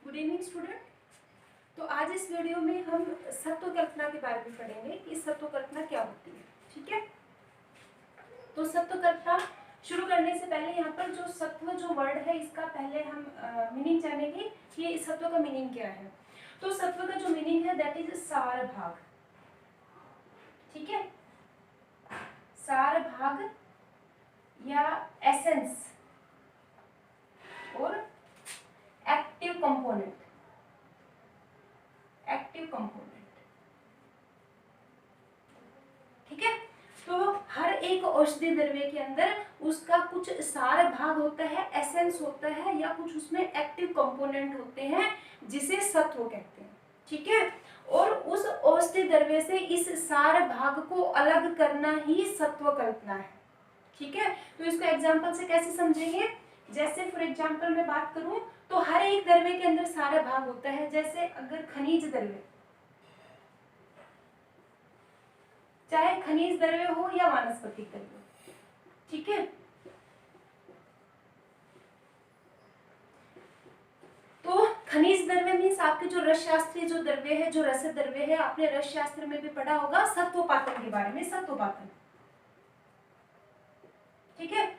Good evening student. तो आज इस वीडियो में हम सत्व कल्पना के बारे में पढ़ेंगे कि सत्व कल्पना क्या होती है। ठीक है, तो सत्व कल्पना शुरू करने से पहले यहाँ पर जो सत्व जो वर्ड है इसका पहले हम मीनिंग जानेंगे कि सत्व का मीनिंग क्या है। तो सत्व का जो मीनिंग है दैट इज सार भाग। ठीक है, सार भाग या एसेंस और एक्टिव कंपोनेंट। एक्टिव कंपोनेंट, ठीक है। तो हर एक औषधि द्रव्य के अंदर उसका कुछ सार भाग होता है, एसेंस होता है या कुछ उसमें एक्टिव कंपोनेंट होते हैं जिसे सत्व कहते हैं। ठीक है, और उस औषधि द्रव्य से इस सार भाग को अलग करना ही सत्व कल्पना है। ठीक है, तो इसको एग्जांपल से कैसे समझेंगे। जैसे फॉर एग्जांपल मैं बात करूं तो हर एक द्रव्य के अंदर सारा भाग होता है। जैसे अगर खनिज द्रव्य, चाहे खनिज द्रव्य हो या वानस्पतिक द्रव्य, ठीक है, तो खनिज द्रव्य मीन्स आपके जो रस शास्त्रीय जो द्रव्य है, जो रस द्रव्य है, आपने रस शास्त्र में भी पढ़ा होगा सत्वोपातन के बारे में। सत्वोपातन, ठीक है,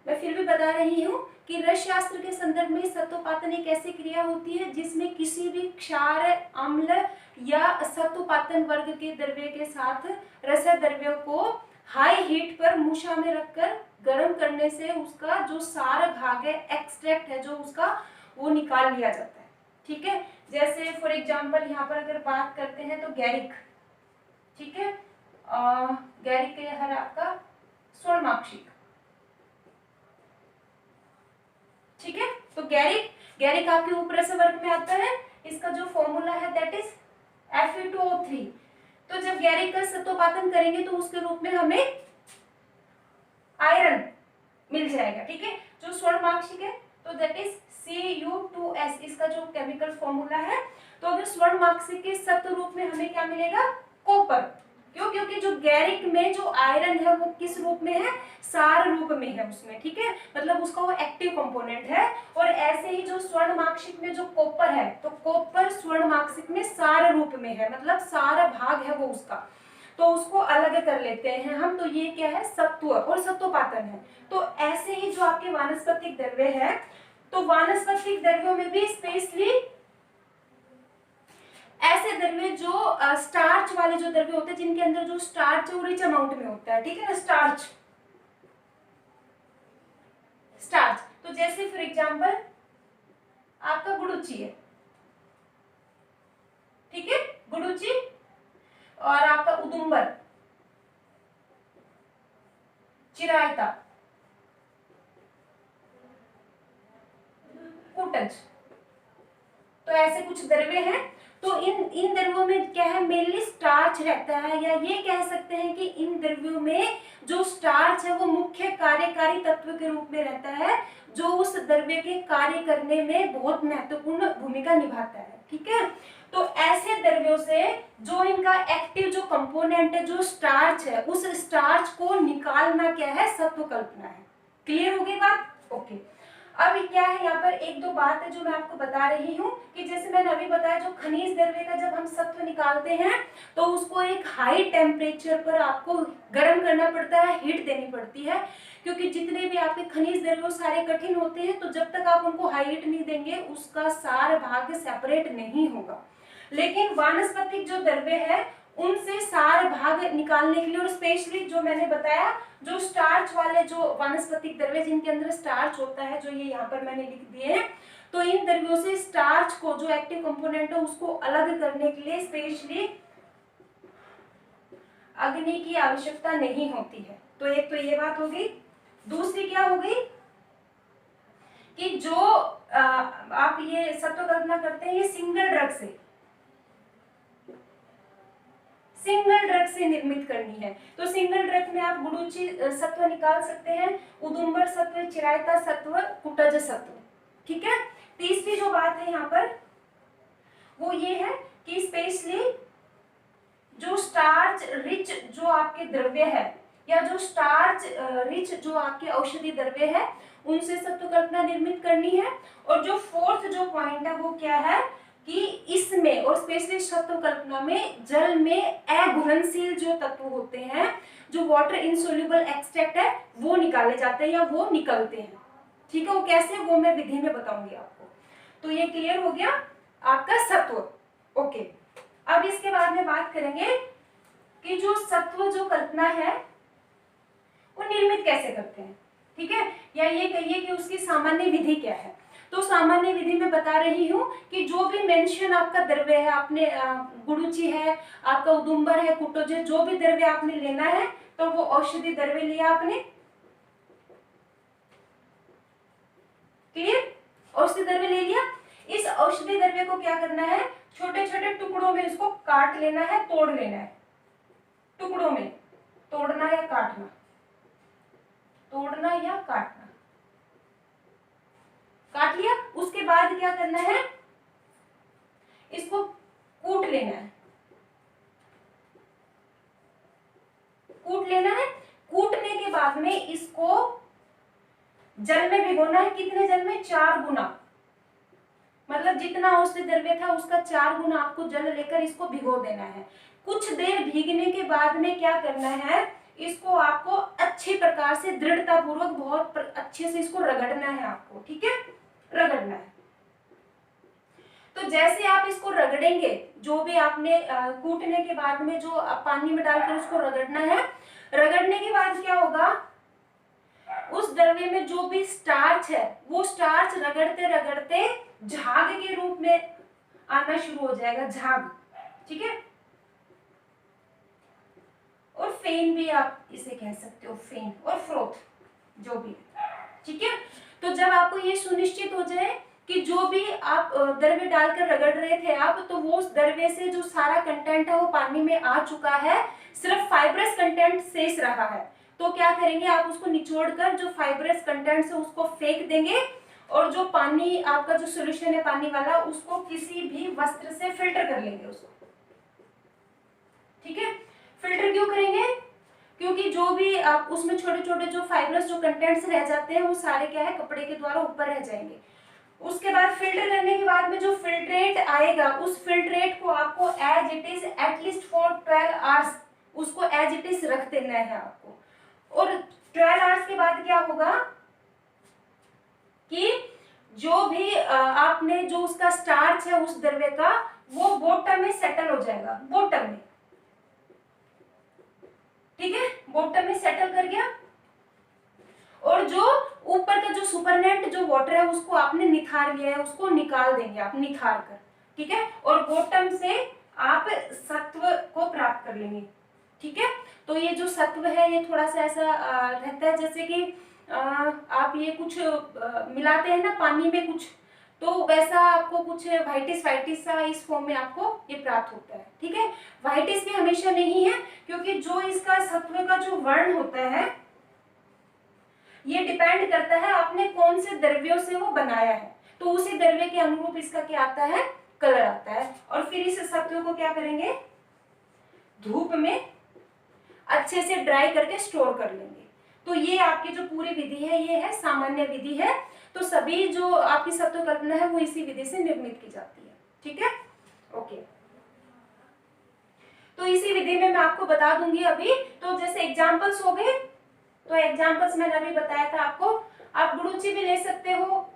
मैं फिर भी बता रही हूँ कि रस शास्त्र के संदर्भ में सत्वोपातन एक ऐसी क्रिया होती है जिसमें किसी भी क्षार, अम्ल या सत्वोपातन वर्ग के द्रव्य के साथ रस द्रव्यों को हाई हीट पर मूसा में रखकर गर्म करने से उसका जो सार भाग है, एक्सट्रैक्ट है जो उसका, वो निकाल लिया जाता है। ठीक है, जैसे फॉर एग्जाम्पल यहाँ पर अगर बात करते हैं तो गैरिक, ठीक है, गैरिक है आपका स्वर्णमाक्षिक। ठीक है, तो गैरिक आपके ऊपर से वर्ग में आता है। इसका जो फॉर्मूला है दैट इज Fe2O3। तो जब गैरिक का सत्वोपातन करेंगे तो उसके रूप में हमें आयरन मिल जाएगा। ठीक है, जो स्वर्णमाक्षिक है तो दैट इज Cu2S, इसका जो केमिकल फॉर्मूला है। तो अगर स्वर्णमाक्षिक के सत्व रूप में हमें क्या मिलेगा, कॉपर। क्यों? क्योंकि जो गैरिक में जो आयरन है वो किस रूप में है, सार रूप में है उसमें। ठीक है, मतलब उसका वो एक्टिव कंपोनेंट है। और ऐसे ही जो स्वर्णमाक्षिक में जो कॉपर है, तो कॉपर स्वर्णमाक्षिक में सार रूप में है, मतलब सार भाग है वो उसका, तो उसको अलग कर लेते हैं हम। तो ये क्या है, सत्व और सत्वोपातन है। तो ऐसे ही जो आपके वानस्पतिक द्रव्य है, तो वानस्पतिक द्रव्यों में भी स्पेशली ऐसे द्रव्य जो स्टार्च वाले जो द्रव्य होते हैं जिनके अंदर जो स्टार्च है वो रिच अमाउंट में होता है। ठीक है ना, स्टार्च। तो जैसे फॉर एग्जांपल आपका गुड़ुची है, ठीक है, गुड़ुची, और आपका उदुम्बर, चिरायता, कुटज, तो ऐसे कुछ द्रव्य हैं। तो इन द्रव्यों में क्या है, मेनली स्टार्च रहता है, या ये कह सकते हैं कि इन द्रव्यों में जो स्टार्च है वो मुख्य कार्यकारी तत्व के रूप में रहता है, जो उस द्रव्य के कार्य करने में बहुत महत्वपूर्ण भूमिका निभाता है। ठीक है, तो ऐसे द्रव्यों से जो इनका एक्टिव जो कंपोनेंट है, जो स्टार्च है, उस स्टार्च को निकालना क्या है, सत्व कल्पना है। क्लियर हो गई बात? ओके। अब क्या है, यहाँ पर एक दो बात है जो मैं आपको बता रही हूँ कि जैसे मैंने अभी बताया, जो खनिज द्रव्य का जब हम सत्व निकालते हैं तो उसको एक हाई टेम्परेचर पर आपको गर्म करना पड़ता है, हीट देनी पड़ती है, क्योंकि जितने भी आपके खनिज द्रव्य सारे कठिन होते हैं, तो जब तक आप उनको हाई हीट नहीं देंगे उसका सार भाग सेपरेट नहीं होगा। लेकिन वानस्पतिक जो द्रव्य है उनसे सार भाग निकालने के लिए, और स्पेशली जो मैंने बताया जो स्टार्च वाले जो वानस्पतिक द्रव्य जिनके अंदर स्टार्च होता है, जो ये यहाँ पर मैंने लिख दिए हैं, तो इन द्रव्यों से स्टार्च को जो एक्टिव कंपोनेंट है उसको अलग करने के लिए स्पेशली अग्नि की आवश्यकता नहीं होती है। तो एक तो ये बात हो गई। दूसरी क्या हो गई कि जो आप ये सत्व कल्पना करते हैं ये सिंगल ड्रग से निर्मित करनी है। तो सिंगल ड्रग में आप गुड़ुची सत्व निकाल सकते हैं, उदुम्बर सत्व, चिरायता सत्व, कुटज सत्व। ठीक है, तीसरी जो बात है यहाँ पर वो ये है कि स्पेशली जो स्टार्च रिच जो आपके द्रव्य है, या जो स्टार्च रिच जो आपके औषधि द्रव्य है, उनसे सत्व कल्पना निर्मित करनी है। और जो फोर्थ जो पॉइंट है वो क्या है कि इसमें और स्पेशली सत्व कल्पना में जल में अघुलनशील जो तत्व होते हैं, जो वाटर इनसोल्यूबल एक्सट्रैक्ट है, वो निकाले जाते हैं या वो निकलते हैं। ठीक है, वो कैसे, वो मैं विधि में बताऊंगी आपको। तो ये क्लियर हो गया आपका सत्व। ओके, अब इसके बाद में बात करेंगे कि जो सत्व जो कल्पना है वो निर्मित कैसे करते हैं। ठीक है, या ये कहिए कि उसकी सामान्य विधि क्या है। तो सामान्य विधि में बता रही हूँ कि जो भी मेंशन आपका द्रव्य है, आपने गुरुचि है, आपका उदुम्बर है, कुटोज है, जो भी द्रव्य आपने लेना है तो वो औषधि द्रव्य लिया आपने। क्लियर, औषधि द्रव्य ले लिया। इस औषधि द्रव्य को क्या करना है, छोटे छोटे टुकड़ों में इसको काट लेना है, तोड़ लेना है। टुकड़ों में तोड़ना या काटना, तोड़ना या काटना, काट लिया। उसके बाद क्या करना है, इसको कूट लेना है, कूट लेना है। कूटने के बाद में इसको जल में भिगोना है। कितने जल में, 4 गुना, मतलब जितना औषधि द्रव्य था उसका 4 गुना आपको जल लेकर इसको भिगो देना है। कुछ देर भीगने के बाद में क्या करना है, इसको आपको अच्छी प्रकार से दृढ़ता पूर्वक बहुत अच्छे से इसको रगड़ना है आपको। ठीक है, रगड़ना है। तो जैसे आप इसको रगड़ेंगे, जो भी आपने कूटने के बाद में जो पानी में डालकर उसको रगड़ना है, रगड़ने के बाद क्या होगा, उस द्रव्य में जो भी स्टार्च है वो स्टार्च रगड़ते रगड़ते झाग के रूप में आना शुरू हो जाएगा, झाग। ठीक है, और फेन भी आप इसे कह सकते हो, फेन और फ्रोथ जो भी। ठीक है, तो जब आपको ये सुनिश्चित हो जाए कि जो भी आप द्रव्य डालकर रगड़ रहे थे आप, तो वो उस द्रव्य से जो सारा कंटेंट है वो पानी में आ चुका है, सिर्फ फाइब्रस कंटेंट शेष रहा है, तो क्या करेंगे आप उसको निचोड़कर जो फाइब्रस कंटेंट है उसको फेंक देंगे, और जो पानी आपका जो सोल्यूशन है पानी वाला, उसको किसी भी वस्त्र से फिल्टर कर लेंगे उसको। ठीक है, फिल्टर क्यों करेंगे, क्योंकि जो भी आप उसमें छोटे छोटे जो फाइब्रस जो कंटेंट्स रह जाते हैं वो सारे क्या है, कपड़े के द्वारा ऊपर रह जाएंगे। उसके बाद फिल्टर करने के बाद में जो फिल्ट्रेट आएगा, उस फिल्ट्रेट को आपको as it is at least for 12 hours उसको एज इट इज रख देना है आपको। और 12 आवर्स के बाद क्या होगा कि जो भी आपने जो उसका स्टार्च है उस द्रव्य का, वो बॉटम में सेटल हो जाएगा, बॉटम में। ठीक है, बॉटम में सेटल कर गया, और जो ऊपर का जो सुपरनेट जो वाटर है उसको आपने निथार लिया है, उसको निकाल देंगे आप निथार कर। ठीक है, और बॉटम से आप सत्व को प्राप्त कर लेंगे। ठीक है, तो ये जो सत्व है ये थोड़ा सा ऐसा रहता है जैसे कि आप ये कुछ मिलाते हैं ना पानी में कुछ, तो वैसा आपको कुछ व्हाइटिस व्हाइटिस सा इस फॉर्म में आपको ये प्राप्त होता है। ठीक है, व्हाइटिस भी हमेशा नहीं है, क्योंकि जो इसका सत्व का जो वर्ण होता है ये डिपेंड करता है आपने कौन से द्रव्यों से वो बनाया है, तो उसी द्रव्य के अनुरूप इसका क्या आता है, कलर आता है। और फिर इस सत्व को क्या करेंगे, धूप में अच्छे से ड्राई करके स्टोर कर लेंगे। तो ये आपकी जो पूरी विधि है ये है सामान्य विधि है, तो सभी जो आपकी सत्व कल्पना है वो इसी विधि से निर्मित की जाती है। ठीक है, ओके, तो इसी विधि में मैं आपको बता दूंगी अभी। तो जैसे एग्जांपल्स हो गए, तो एग्जांपल्स मैंने अभी बताया था आपको, आप गुरुचि भी ले सकते हो,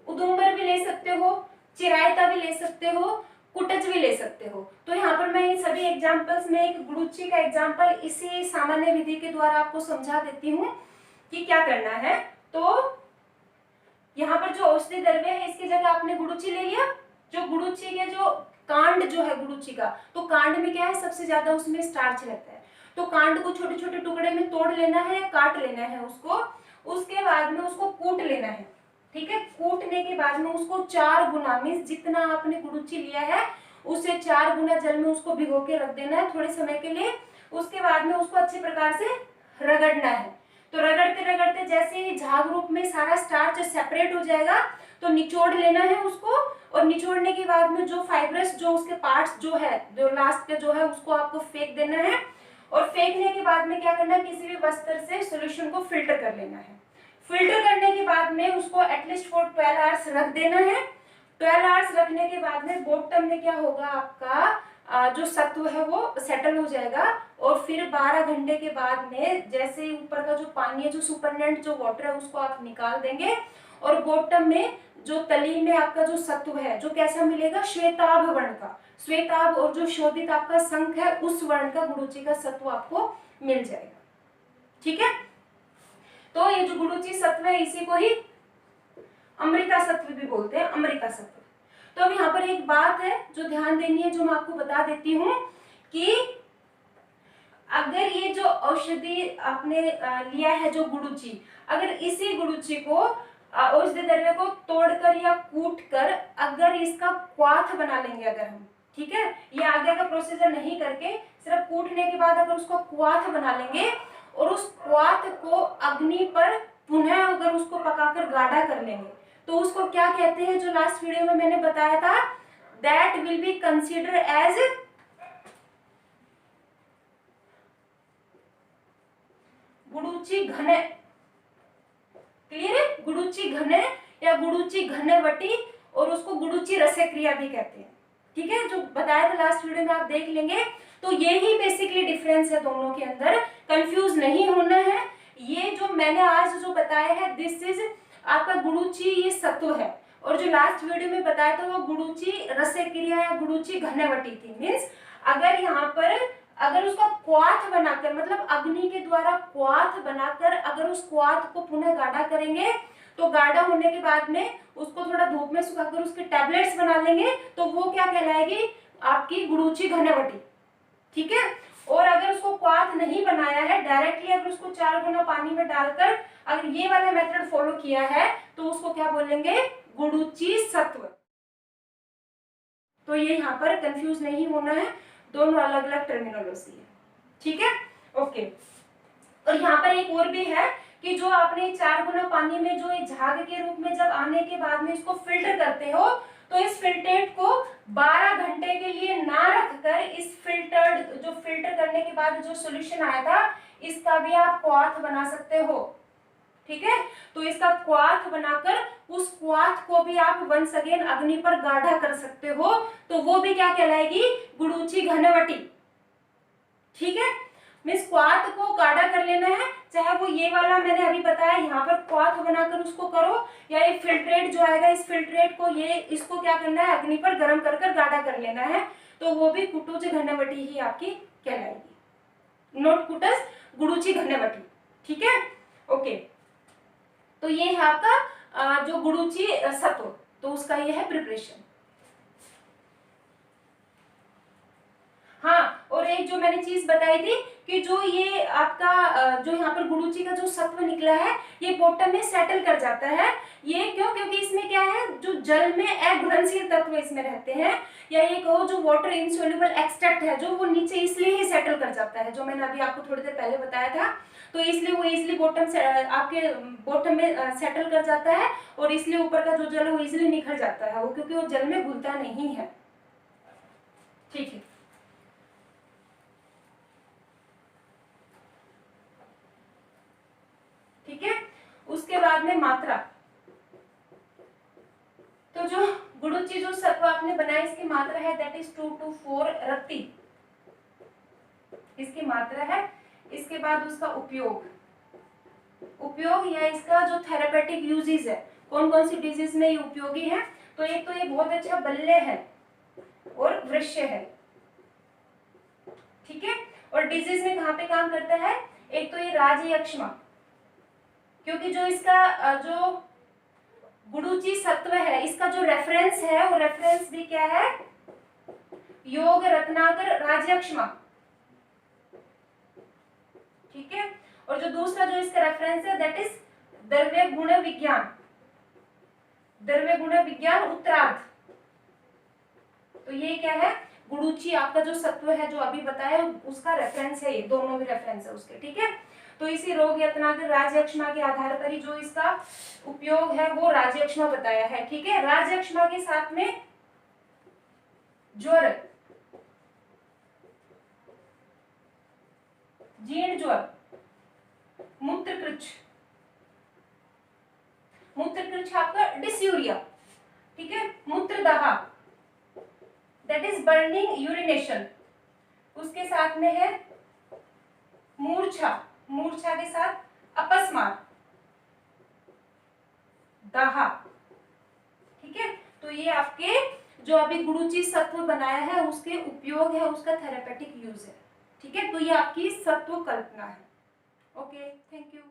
उदुम्बर भी ले सकते हो, चिरायता भी ले सकते हो, कुटज भी ले सकते हो। तो यहाँ पर मैं इन सभी एग्जांपल्स में एक गुरुचि का एग्जांपल इसी सामान्य विधि के द्वारा आपको समझा देती हूँ कि क्या करना है। तो यहाँ पर जो औषधि द्रव्य है इसकी जगह आपने गुरुचि ले लिया। जो गुरुचि के जो कांड जो है गुरुचि का, तो कांड में क्या है, सबसे ज्यादा उसमें स्टार्च रहता है, तो कांड को छोटे छोटे टुकड़े में तोड़ लेना है या काट लेना है उसको। उसके बाद में उसको कूट लेना है। ठीक है, कूटने के बाद में उसको 4 गुना मीन्स जितना आपने गुरुचि लिया है उससे 4 गुना जल में उसको भिगो के रख देना है थोड़े समय के लिए। उसके बाद में उसको अच्छे प्रकार से रगड़ना है। तो रगड़ते रगड़ते जैसे ही झाग रूप में सारा स्टार्च सेपरेट हो जाएगा तो निचोड़ लेना है उसको, और निचोड़ने के बाद में जो फाइब्रस जो उसके पार्ट्स जो है जो लास्ट पे जो है उसको आपको फेंक देना है। और फेंकने के बाद में क्या करना है, किसी भी वस्त्र से सॉल्यूशन को फिल्टर कर लेना है। फिल्टर करने के बाद में उसको एटलीस्ट फॉर 12 आवर्स रख देना है। 12 आवर्स रखने के बाद में बॉटम में क्या होगा, आपका जो सत्व है वो सेटल हो जाएगा। और फिर 12 घंटे के बाद में जैसे ऊपर का जो पानी है, जो सुपरनेंट जो वाटर है, उसको आप निकाल देंगे और बॉटम में जो तली में आपका जो सत्व है जो कैसा मिलेगा, श्वेताभ वर्ण का। श्वेताभ और जो शोधित आपका शंख है उस वर्ण का गुडुचि का सत्व आपको मिल जाएगा। ठीक है, तो ये जो गुडुचि सत्व है इसी को ही अमृता सत्व भी बोलते हैं, अमृता सत्व। तो अब यहाँ पर एक बात है जो ध्यान देनी है, जो मैं आपको बता देती हूँ कि अगर ये जो औषधि आपने लिया है जो गुडुचि, अगर इसी गुडुचि को औषधि द्रव्य को तोड़कर या कूटकर अगर इसका क्वाथ बना लेंगे अगर हम, ठीक है, ये आगे का प्रोसीजर नहीं करके सिर्फ कूटने के बाद अगर उसको क्वाथ बना लेंगे और उस क्वाथ को अग्नि पर पुनः अगर उसको पकाकर गाढ़ा कर लेंगे तो उसको क्या कहते हैं, जो लास्ट वीडियो में मैंने बताया था, that will be consider as guduchi ghana. Clear है, गुडुचि घने या गुडुचि घनेवटी, और उसको गुडुचि रसक्रिया भी कहते हैं। ठीक है, जो बताया था लास्ट वीडियो में आप देख लेंगे। तो यही बेसिकली डिफरेंस है दोनों के अंदर, कंफ्यूज नहीं होना है। ये जो मैंने आज जो बताया है दिस इज आपका गुडुचि ये सत्व है, और जो लास्ट वीडियो में बताया था वो गुडुचि रसक्रिया या गुडुचि घनेवटी थी। मीन्स अगर यहाँ पर अगर उसका क्वाथ बनाकर, मतलब अग्नि के द्वारा क्वाथ बनाकर अगर उस क्वाथ को पुनः गाढ़ा करेंगे तो गाढ़ा होने के बाद में उसको थोड़ा धूप में सुखाकर उसके टैबलेट्स बना लेंगे तो वो क्या कहलाएगी, आपकी गुडुचि घनेवटी। ठीक है, और अगर उसको क्वाथ नहीं बनाया है, डायरेक्टली अगर उसको 4 गुना पानी में डालकर अगर ये वाला मेथड फॉलो किया है तो उसको क्या बोलेंगे, गुडुचि सत्व। तो ये यहाँ पर कंफ्यूज नहीं होना है, दोनों अलग अलग टर्मिनोलॉजी है। ठीक है, ओके। और यहाँ पर एक और भी है कि जो आपने 4 गुना पानी में जो एक झाग के रूप में जब आने के बाद में इसको फिल्टर करते हो तो इस फिल्ट्रेट को 12 घंटे के लिए ना रखकर इस फिल्टर करने के बाद जो सॉल्यूशन आया था इसका भी आप क्वाथ बना सकते हो। ठीक है, तो इसका क्वाथ बनाकर उस क्वाथ को भी आप वंस अगेन अग्नि पर गाढ़ा कर सकते हो, तो वो भी क्या कहलाएगी, गुडुचि घनेवटी। ठीक है, मीन्स क्वाथ को गाढ़ा कर लेना है, चाहे वो ये वाला मैंने अभी बताया यहाँ पर क्वाथ बनाकर उसको करो, या ये फिल्ट्रेट जो आएगा इस फिल्ट्रेट को इसको क्या करना है, अग्नि पर गर्म कर गाढ़ा कर लेना है, तो वो भी गुडुचि घनेवटी ही आपकी कहलाएगी, नोट कुटस गुडुचि घनेवटी। ठीक है, ओके। तो ये है आपका जो गुडुचि सत्व, तो उसका ये है प्रिपरेशन। हाँ, और एक जो मैंने चीज बताई थी कि जो ये आपका जो यहाँ पर गुडुचि का जो सत्व निकला है ये बॉटम में सेटल कर जाता है। ये क्यों, क्योंकि इसमें क्या है, जो जल में अघुलनशील तत्व इसमें रहते हैं, या ये कहो जो वाटर इनसोल्युबल एक्सट्रैक्ट है जो वो नीचे इसलिए ही सेटल कर जाता है, जो मैंने अभी आपको थोड़ी देर पहले बताया था। तो इसलिए वो इजिली बॉटम से आपके बॉटम में सेटल कर जाता है, और इसलिए ऊपर का जो जल है वो इजिली निखर जाता है, वो क्योंकि वो जल में घुलता नहीं है। ठीक है, ठीक है। उसके बाद में मात्रा, तो जो गुडुचि जो सत्व आपने बनाया इसकी मात्रा है दैट इज 2 to 4 रत्ती, इसकी मात्रा है। इसके बाद उसका उपयोग या इसका जो थेरेपेटिक यूजेस है, कौन कौन सी डिजीज में ये उपयोगी है, तो एक तो ये बहुत अच्छा बल्ले है और वृक्ष्य है। ठीक है, और डिजीज में कहाँ पे काम करता है, एक तो ये राजयक्ष्मा, क्योंकि जो इसका जो गुडुचि सत्व है इसका जो रेफरेंस है वो रेफरेंस भी क्या है, योग रत्नाकर राजयक्ष्मा। ठीक है, और जो दूसरा जो इसका रेफरेंस है दैट इज द्रव्य गुण विज्ञान, द्रव्य गुण विज्ञान उत्तरार्ध। तो ये क्या है, गुडुचि आपका जो सत्व है जो अभी बताया उसका रेफरेंस है, ये दोनों भी रेफरेंस है उसके। ठीक है, तो इसी रोग रत्नाकर राजयक्ष्मा के आधार पर ही जो इसका उपयोग है वो राजयक्ष्मा बताया है। ठीक है, राजयक्ष्मा के साथ में ज्वर, जीर्ण ज्वर, मूत्रकृच्छ, मूत्र कृच्छ आपका डिस्यूरिया, ठीक है। मूत्रदाह दैट इज बर्निंग यूरिनेशन, उसके साथ में है मूर्छा, मूर्छा के साथ अपस्मार, दाह, ठीक है। तो ये आपके जो अभी गुरुजी सत्व बनाया है उसके उपयोग है, उसका थेरेपेटिक यूज है, ठीक है। तो ये आपकी सत्व कल्पना है। Okay, thank you.